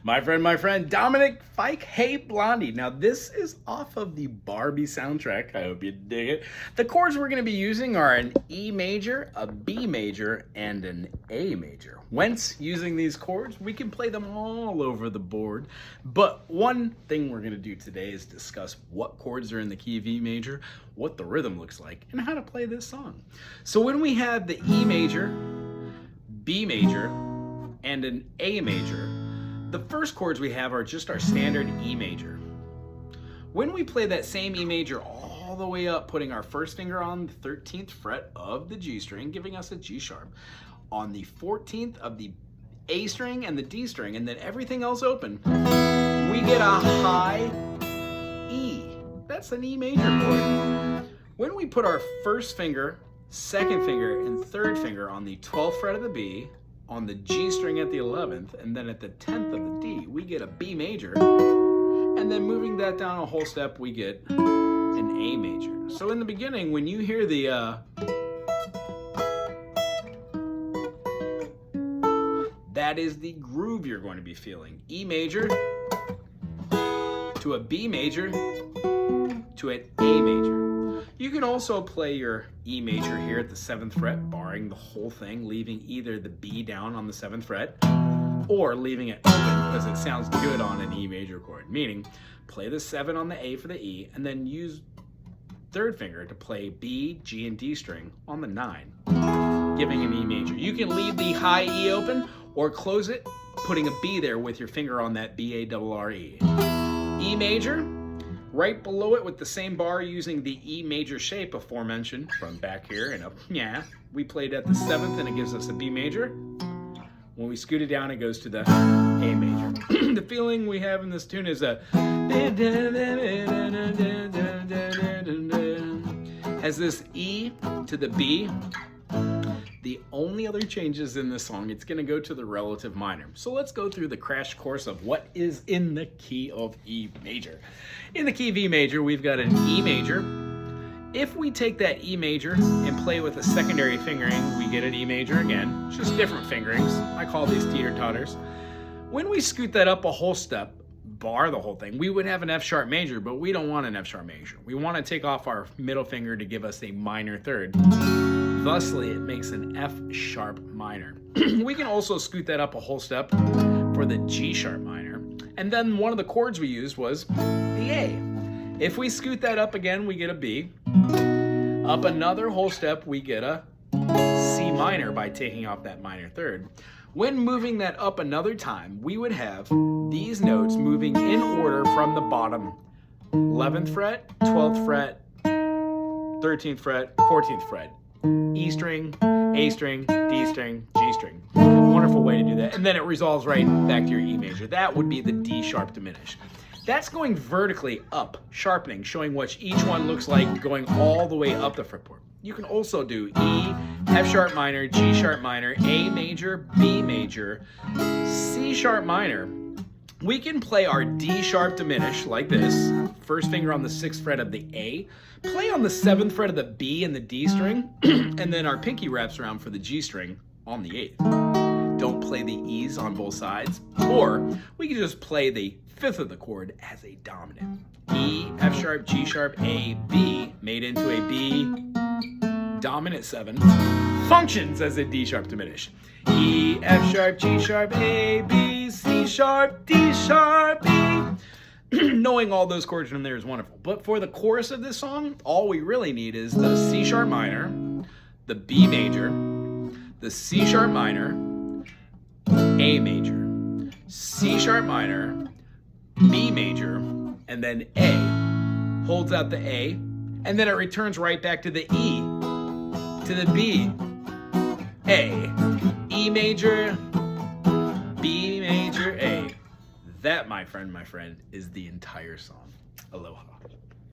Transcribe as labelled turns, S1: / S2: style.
S1: My friend, Dominic Fike Blondie. Now, this is off of the Barbie soundtrack. I hope you dig it. The chords we're going to be using are an E major, a B major, and an A major. Whence, using these chords, we can play them all over the board. But one thing we're going to do today is discuss what chords are in the key of E major, what the rhythm looks like, and how to play this song. So when we have the E major, B major, and an A major, the first chords we have are just our standard E major. When we play that same E major all the way up, putting our first finger on the 13th fret of the G string, giving us a G sharp, on the 14th of the A string and the D string, and then everything else open, we get a high E. That's an E major chord. When we put our first finger, second finger, and third finger on the 12th fret of the B, on the G string at the 11th, and then at the 10th of the D, we get a B major. And then moving that down a whole step, we get an A major. So in the beginning, when you hear the that is the groove you're going to be feeling. E major to a B major to an A major. You can also play your E major here at the 7th fret, barring the whole thing, leaving either the B down on the 7th fret or leaving it open because it sounds good on an E major chord. Meaning, play the 7 on the A for the E and then use third finger to play B, G, and D string on the 9, giving an E major. You can leave the high E open or close it, putting a B there with your finger on that B-A-R-R-E. E major, right below it with the same bar using the E major shape aforementioned from back here and up. Yeah, we played at the 7th and it gives us a B major. When we scoot it down, it goes to the A major. The feeling we have in this tune is has this E to the B. The only other changes in this song, it's going to go to the relative minor. So let's go through the crash course of what is in the key of E major. In the key of E major, we've got an E major. If we take that E major and play with a secondary fingering, we get an E major again, just different fingerings. I call these teeter-totters. When we scoot that up a whole step, bar the whole thing, we would have an F sharp major, but we don't want an F sharp major. We want to take off our middle finger to give us a minor third. Thusly, it makes an F sharp minor. We can also scoot that up a whole step for the G sharp minor. And then one of the chords we used was the A. If we scoot that up again, we get a B. Up another whole step, we get a C minor by taking off that minor third. When moving that up another time, we would have these notes moving in order from the bottom. 11th fret, 12th fret, 13th fret, 14th fret. E string, A string, D string, G string. Wonderful way to do that. And then it resolves right back to your E major. That would be the D sharp diminished. That's going vertically up, sharpening, showing what each one looks like going all the way up the fretboard. You can also do E, F sharp minor, G sharp minor, A major, B major, C sharp minor. We can play our D sharp diminished like this, first finger on the 6th fret of the A, play on the 7th fret of the B and the D string, and then our pinky wraps around for the G string on the 8th. Don't play the E's on both sides, or we can just play the 5th of the chord as a dominant. E, F sharp, G sharp, A, B, made into a B dominant 7, functions as a D sharp diminished. E, F sharp, G sharp, A, B, C sharp, D sharp, E. Knowing all those chords from there is wonderful. But for the chorus of this song, all we really need is the C sharp minor, the B major, the C sharp minor, A major, C sharp minor, B major, and then A. Holds out the A, and then it returns right back to the E, to the B, A, E major, B major, A. That, my friend, is the entire song. Aloha.